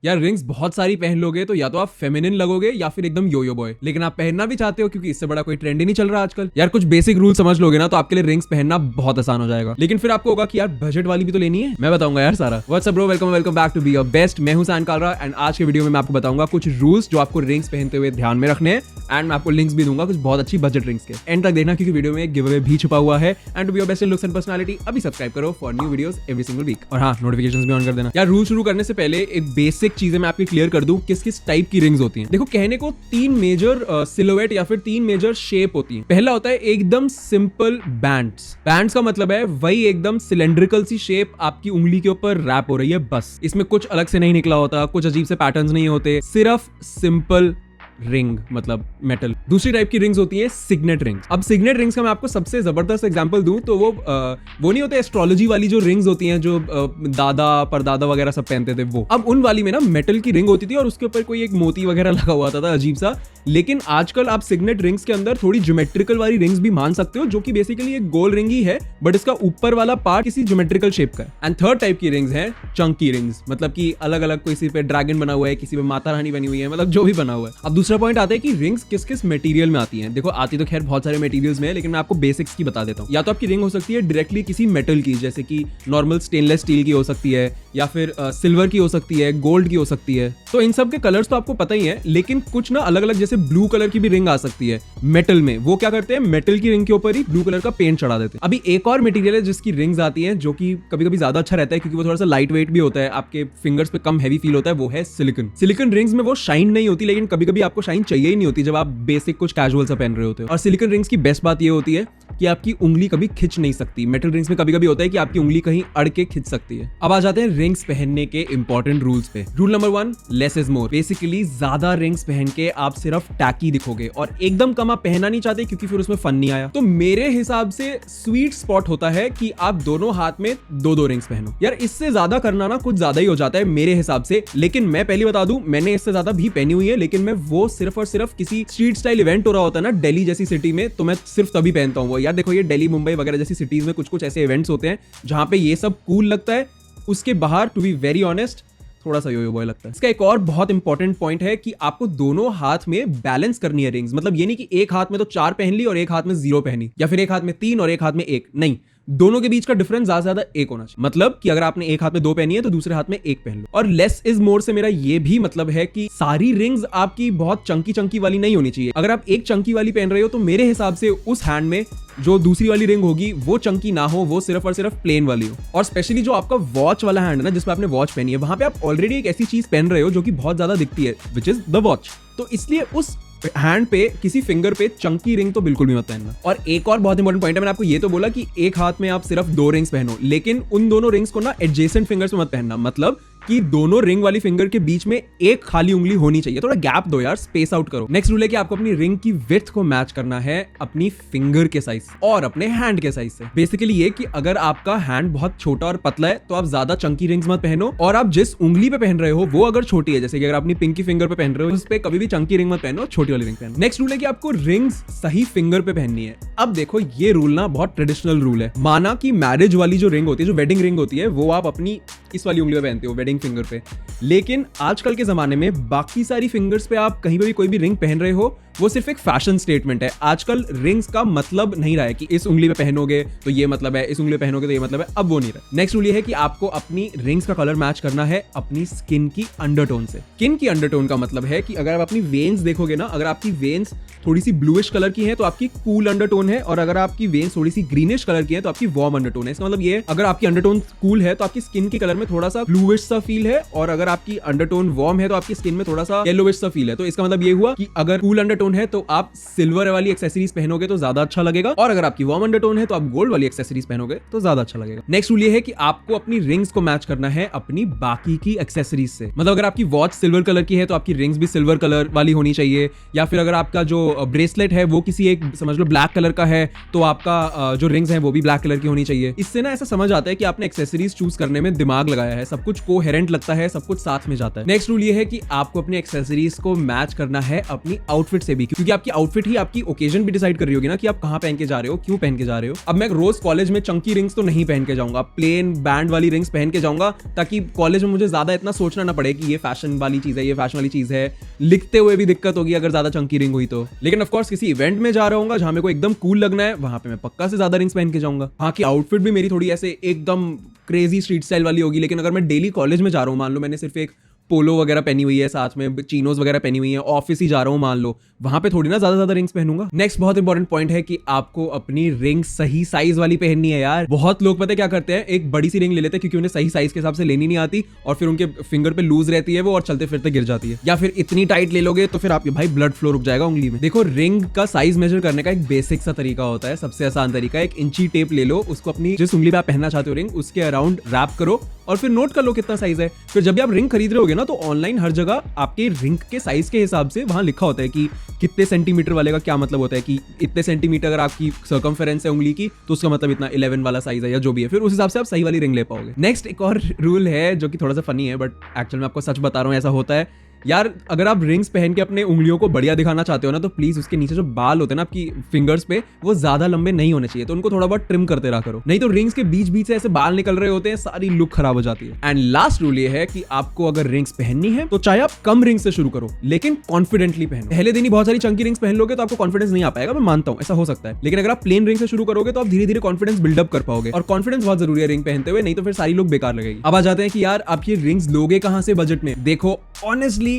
यार रिंग्स बहुत सारी पहन लोगे तो या तो आप फेमिनिन लगोगे या फिर एकदम योयो बॉय, लेकिन आप पहनना भी चाहते हो क्योंकि इससे बड़ा कोई ट्रेंड ही नहीं चल रहा आजकल। यार कुछ बेसिक रूल समझ लोगे ना तो आपके लिए रिंग्स पहनना बहुत आसान हो जाएगा, लेकिन फिर आपको होगा कि यार बजट वाली भी तो लेनी है। मैं बताऊंगा यार सारा। What's up bro, welcome back to be your best. मैं हूं सैन कालरा एंड आज के वीडियो में मैं आपको बताऊंगा कुछ रूल्स जो आपको रिंग्स पहनते हुए ध्यान में रखने हैं एंड मैं आपको लिंक्स भी दूंगा कुछ बहुत अच्छी बजट रिंग्स के। एंड तक देखना क्योंकि वीडियो में एक गिव अवे भी छुपा हुआ है। And to be your best in looks and personality अभी सब्सक्राइब करो for new videos every single week, और हाँ नोटिफिकेशंस भी ऑन कर देना। यार रूल शुरू करने से पहले एक बेसिक चीजें मैं आपकी क्लियर कर दूं किस किस टाइप की रिंग्स होती हैं। देखो कहने को तीन मेजर सिलुएट या फिर तीन मेजर शेप होती हैं। पहला होता है एकदम सिंपल बैंड्स। बैंड्स का मतलब है वही एकदम सिलेंड्रिकल सी शेप आपकी उंगली के ऊपर रैप हो रही है, बस इसमें कुछ अलग से नहीं निकला होता, कुछ अजीब से पैटर्न्स नहीं होते, सिर्फ सिंपल रिंग मतलब मेटल। दूसरी टाइप की रिंग्स होती है सिग्नेट रिंग्स। अब सिग्नेट रिंग्स का मैं आपको सबसे जबरदस्त एग्जांपल दूं तो वो नहीं होते एस्ट्रोलॉजी वाली जो रिंग्स होती हैं जो दादा परदादा वगैरह सब पहनते थे वो। अब उन वाली में ना मेटल की रिंग होती थी और उसके ऊपर कोई एक मोती वगैरह लगा हुआ था अजीब सा। लेकिन आजकल आप सिग्नेट रिंग्स के अंदर थोड़ी ज्योमेट्रिकल वाली रिंग्स भी मान सकते हो जो कि बेसिकली एक गोल रिंग ही है बट इसका ऊपर वाला पार्ट किसी ज्योमेट्रिकल शेप का है। एंड थर्ड टाइप की रिंग्स है चंकी रिंग्स, मतलब कि अलग अलग किसी पे ड्रैगन बना हुआ है, किसी पे माता रानी बनी हुई है, मतलब जो भी बना हुआ है। अब दूसरा पॉइंट आता है कि रिंग्स किस किस मटेरियल में आती हैं। देखो आती तो खैर बहुत सारे मटेरियल्स में है, लेकिन मैं आपको बेसिक्स की बता देता हूँ। या तो आपकी रिंग हो सकती है डायरेक्टली किसी मेटल की, जैसे कि नॉर्मल स्टेनलेस स्टील की हो सकती है, या फिर सिल्वर की हो सकती है, गोल्ड की हो सकती है। तो इन सब के कलर्स तो आपको पता ही है, लेकिन कुछ ना अलग अलग, जैसे ब्लू कलर की भी रिंग आ सकती है मेटल में। वो क्या करते हैं, मेटल की रिंग के ऊपर ही ब्लू कलर का पेंट चढ़ा देते हैं। अभी एक और मटेरियल है जिसकी रिंग्स आती हैं जो कि कभी कभी ज्यादा अच्छा रहता है क्योंकि वो थोड़ा सा लाइट वेट भी होता है, आपके फिंगर्स पे कम हैवी फील होता है, वो है सिलिकॉन। सिलिकॉन रिंग्स में वो शाइन नहीं होती, लेकिन कभी कभी आपको शाइन चाहिए ही नहीं होती जब आप बेसिक कुछ कैजुअल सा पहन रहे होते हो। और सिलिकॉन रिंग्स की बेस्ट बात ये होती है कि आपकी उंगली कभी खिंच नहीं सकती। मेटल रिंग्स में कभी कभी होता है कि आपकी उंगली कहीं अड़ के खिंच सकती है। अब आ जाते हैं रिंग्स पहनने के इंपॉर्टेंट रूल्स पे। Rule number 1, less is more. Basically ज्यादा रिंग्स पहन के आप सिर्फ टैकी दिखोगे और एकदम कम आप पहनना नहीं चाहते क्योंकि फिर उसमें फन नहीं आया। तो मेरे हिसाब से स्वीट स्पॉट होता है कि आप दोनों हाथ में दो दो रिंग्स पहनो। यार इससे ज्यादा करना ना कुछ ज्यादा ही हो जाता है मेरे हिसाब से, लेकिन मैं पहले बता दूं मैंने इससे ज्यादा भी पहनी हुई है, लेकिन मैं वो सिर्फ और सिर्फ किसी स्ट्रीट स्टाइल इवेंट हो रहा होता है ना दिल्ली जैसी सिटी में, तो मैं सिर्फ तभी पहनता हूँ वो। यार देखो ये दिल्ली मुंबई वगैरह जैसी सिटीज में कुछ कुछ ऐसे इवेंट्स होते हैं जहां पे ये सब कूल लगता है, उसके बाहर टू बी वेरी ऑनेस्ट थोड़ा सा योयो बॉय लगता है। इसका एक और बहुत इंपॉर्टेंट पॉइंट है कि आपको दोनों हाथ में बैलेंस करनी है रिंग्स। मतलब ये नहीं कि एक हाथ में तो 4 पहन ली और एक हाथ में 0 पहनी, या फिर एक हाथ में 3 और एक हाथ में 1, नहीं, दोनों के बीच का डिफरेंस ज्यादा से ज्यादा 1 होना चाहिए। मतलब कि अगर आपने एक हाथ में 2 पहनी है तो दूसरे हाथ में 1 पहन लो। और लेस इज मोर से मेरा ये भी मतलब है कि सारी रिंग्स आपकी बहुत चंकी चंकी वाली नहीं होनी चाहिए। अगर आप एक चंकी वाली पहन रहे हो तो मेरे हिसाब से उस हैंड में जो दूसरी वाली रिंग होगी वो चंकी ना हो, वो सिर्फ और सिर्फ प्लेन वाली हो। और स्पेशली जो आपका वॉच वाला हैंड है ना जिसमें आपने वॉच पहनी है, वहां पे आप ऑलरेडी एक ऐसी चीज पहन रहे हो जो कि बहुत ज्यादा दिखती है, विच इज द वॉच। तो इसलिए उस हैंड पे किसी फिंगर पे चंकी रिंग तो बिल्कुल भी मत पहनना। और एक और बहुत इंपॉर्टेंट पॉइंट है, मैंने आपको ये तो बोला कि एक हाथ में आप सिर्फ 2 रिंग्स पहनो, लेकिन उन दोनों रिंग्स को ना एडजेसेंट फिंगर्स में मत पहनना। मतलब कि दोनों रिंग वाली फिंगर के बीच में एक खाली उंगली होनी चाहिए। थोड़ा गैप दो यार, स्पेस आउट करो। नेक्स्ट रूल है कि आपको अपनी रिंग की विड्थ को मैच करना है अपनी फिंगर के साइज और अपने हैंड के साइज से। बेसिकली ये कि अगर आपका हैंड बहुत छोटा और पतला है तो आप ज्यादा चंकी रिंग्स मत पहनो, और आप जिस उंगली पे पहन रहे हो वो अगर छोटी है, जैसे कि अगर अपनी पिंकी फिंगर पे पहन रहे हो, उस पे कभी भी चंकी रिंग मत पहनो, छोटी वाली रिंग पहनो। नेक्स्ट रूल है कि आपको रिंग्स सही फिंगर पे पहननी है। अब देखो ये रूल ना बहुत ट्रेडिशनल रूल है। माना कि मैरिज वाली जो रिंग होती है, जो वेडिंग रिंग होती है, वो आप अपनी इस वाली उंगली पे पहनते हो, वेडिंग फिंगर पे। लेकिन आजकल के जमाने में बाकी सारी फिंगर्स पे आप कहीं पे भी कोई भी रिंग पहन रहे हो, वो सिर्फ एक फैशन स्टेटमेंट है। आजकल रिंग्स का मतलब नहीं रहा है कि इस उंगली पे पहनोगे तो ये मतलब है, इस उंगली पे पहनोगे तो ये मतलब है, अब वो नहीं रहा। नेक्स्ट रूल ये है कि आपको अपनी रिंग्स का कलर मैच करना है अपनी स्किन की अंडरटोन से। स्किन की अंडरटोन का मतलब है कि अगर आप अपनी वेन्स देखोगे ना, अगर आपकी वेन्स थोड़ी सी ब्लूइश कलर की है तो आपकी कूल अंडरटोन है, और अगर आपकी वेन्स थोड़ी सी ग्रीनिश कलर की है तो आपकी वार्म अंडरटोन है। इसका मतलब ये, अगर आपकी अंडरटोन कूल है तो आपकी स्किन के कलर में थोड़ा सा ब्लूइश सा फील है, और अगर आपकी अंडरटोन वार्म है तो आपकी स्किन में थोड़ा सा येलोइश सा फील है। तो इसका मतलब ये हुआ कि अगर कूल अंडरटोन है तो आप सिल्वर वाली एक्सेसरीज पहनोगे तो ज्यादा अच्छा लगेगा, और अगर आपकी वार्म अंडरटोन है तो आप गोल्ड वाली एक्सेसरीज पहनोगे तो ज्यादा अच्छा लगेगा। नेक्स्ट रूल ये है कि आपको अपनी रिंग्स को मैच करना है अपनी बाकी की एक्सेसरीज से। मतलब अगर आपकी वॉच सिल्वर कलर की है तो आपकी रिंग्स भी सिल्वर कलर वाली होनी चाहिए, या फिर अगर आपका जो ब्रेसलेट है वो किसी एक समझ लो ब्लैक कलर का है तो आपका जो रिंग्स हैं वो भी ब्लैक कलर की होनी चाहिए। इससे ना ऐसा समझ आता है कि आपने एक्सेसरीज चूज करने में दिमाग लगाया है, सब कुछ कोहेरेंट लगता है, सब कुछ साथ में जाता है। नेक्स्ट रूल ये है कि आपको अपनी एक्सेसरीज को मैच करना है अपनी आउटफिट से से भी, क्योंकि आपकी आउटफिट ही आपकी ओकेजन भी डिसाइड कर रही होगी ना कि आप कहाँ पहन के जा रहे हो, क्यों पहन के जा रहे हो। अब मैं रोज कॉलेज में चंकी रिंग्स तो नहीं पहन के जाऊंगा, प्लेन बैंड वाली रिंग्स पहन के जाऊंगा, ताकि कॉलेज में मुझे ज्यादा इतना सोचना ना पड़े कि ये फैशन वाली चीज है, ये फैशन वाली चीज है, लिखते हुए भी दिक्कत होगी अगर ज्यादा चंकी रिंग हुई तो। लेकिन ऑफ कोर्स किसी इवेंट में जा रहा हूँ जहां मेरे को एकदम कूल लगना है, वहां पे मैं पक्का से ज्यादा रिंग्स पहन के जाऊंगा। हाँ कि आउटफिट भी मेरी थोड़ी ऐसे एकदम क्रेजी स्ट्रीट स्टाइल वाली होगी, लेकिन अगर मैं डेली कॉलेज में जा रहा हूँ, मान लो मैंने सिर्फ एक पोलो वगैरह पहनी हुई है, साथ में चीनोज वगैरह पहनी हुई है, ऑफिस ही जा रहा हूँ मान लो, वहां पे थोड़ी ना ज्यादा रिंग्स पहनूंगा। नेक्स्ट बहुत इंपॉर्टेंट पॉइंट है कि आपको अपनी रिंग सही साइज वाली पहननी है यार। बहुत लोग पता है क्या करते हैं, एक बड़ी सी रिंग ले लेते हैं क्योंकि उन्हें सही साइज के हिसाब से लेनी नहीं आती, और फिर उनके फिंगर पे लूज रहती है वो, और चलते फिरते गिर जाती है। या फिर इतनी टाइट ले लोगे तो फिर आपके भाई ब्लड फ्लो रुक जाएगा उंगली में। देखो, रिंग का साइज मेजर करने का एक बेसिक सा तरीका होता है, सबसे आसान तरीका, एक इंची टेप ले लो, उसको अपनी जिस उंगली पे आप पहनना चाहते हो रिंग, उसके अराउंड रैप करो और फिर नोट कर लो कितना साइज है। फिर जब भी आप रिंग खरीद रहे होगे ना, तो ऑनलाइन हर जगह आपके रिंग के साइज के हिसाब से वहां लिखा होता है कि कितने सेंटीमीटर वाले का क्या मतलब होता है, कि इतने सेंटीमीटर अगर आपकी सर्कमफेरेंस है उंगली की तो उसका मतलब इतना 11 वाला साइज है या जो भी है, फिर उस हिसाब से आप सही वाली रिंग ले पाओगे। नेक्स्ट एक और रूल है जो कि थोड़ा सा फनी है, बट एक्चुअल में आपको सच बता रहा हूँ, ऐसा होता है यार। अगर आप रिंग्स पहन के अपने उंगलियों को बढ़िया दिखाना चाहते हो ना, तो प्लीज उसके नीचे जो बाल होते हैं ना आपकी फिंगर्स पे, वो ज्यादा लंबे नहीं होने चाहिए, तो उनको थोड़ा बहुत ट्रिम करते रहा करो, नहीं तो रिंग्स के बीच बीच से ऐसे बाल निकल रहे होते हैं, सारी लुक खराब हो जाती है। एंड लास्ट रूल ये है कि आपको अगर रिंग्स पहननी है तो चाहे आप कम रिंग से शुरू करो, लेकिन कॉन्फिडेंटली पहनो। पहले दिन ही बहुत सारी चंकी रिंग्स पहन लोगे तो आपको कॉन्फिडेंस नहीं आ पाएगा, मैं मानता हूँ ऐसा हो सकता है, लेकिन अगर आप प्लेन रिंग से शुरू करोगे तो आप धीरे धीरे कॉन्फिडेंस बिल्डअप कर पाओगे, और कॉन्फिडेंस बहुत जरूरी है रिंग पहनते हुए, नहीं तो फिर सारी लोग बेकार लगेगी। अब आ जाते हैं कि यार आप ये रिंग्स लोगे कहां से बजट में। देखो ऑनेस्टली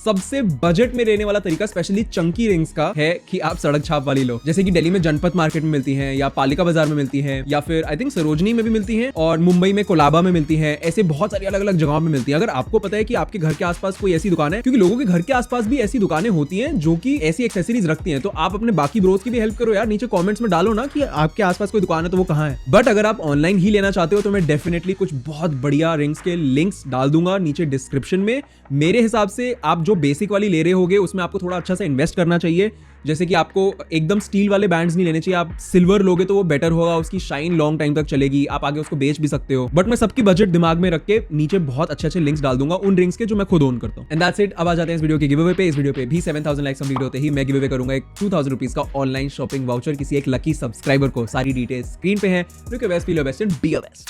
सबसे बजट में रहने वाला तरीका स्पेशली चंकी रिंग्स का है कि आप सड़क छाप वाली लो, जैसे कि दिल्ली में जनपथ मार्केट में मिलती हैं, या पालिका बाजार में मिलती हैं, या फिर आई थिंक सरोजनी में भी मिलती हैं, और मुंबई में कोलाबा में मिलती हैं। ऐसे बहुत सारी अलग अलग जगहों में मिलती है। अगर आपको पता है कि आपके घर के आसपास कोई ऐसी दुकान है, क्योंकि लोगों के घर के आसपास भी ऐसी दुकानें होती हैं जो कि ऐसी एक्सेसरीज रखती हैं, तो आप अपने बाकी ब्रोस की भी हेल्प करो यार, नीचे कॉमेंट्स में डालो ना कि आपके आसपास कोई दुकान है तो वो कहाँ है। बट अगर आप ऑनलाइन ही लेना चाहते हो तो मैं डेफिनेटली कुछ बहुत बढ़िया रिंग्स के लिंक्स डाल दूंगा नीचे डिस्क्रिप्शन में। मेरे हिसाब से आप जो बेसिक वाली ले रहे होगे उसमें आपको थोड़ा अच्छा सा इन्वेस्ट करना चाहिए, जैसे कि आपको एकदम स्टील वाले बैंड्स नहीं लेने चाहिए, आप सिल्वर लोगे तो वो बेटर होगा, उसकी शाइन लॉन्ग टाइम तक चलेगी, आप आगे उसको बेच भी सकते हो। बट मैं सबकी बजट दिमाग में रख के नीचे बहुत अच्छे अच्छे लिंक्स डाल दूंगा उन रिंग्स के जो मैं खुद ओन करता हूँ। And that's it. अब आ जाते हैं इस वीडियो के गिव अवे पे। इस वीडियो पे भी 7000 लाइक्स कंप्लीट होते ही मैं गिव अवे करूंगा एक 2000 रुपीज का ऑनलाइन शॉपिंग वाउचर किसी एक लकी सब्सक्राइबर को। सारी डिटेल्स स्क्रीन पे है। Look your best, feel your best and B your best.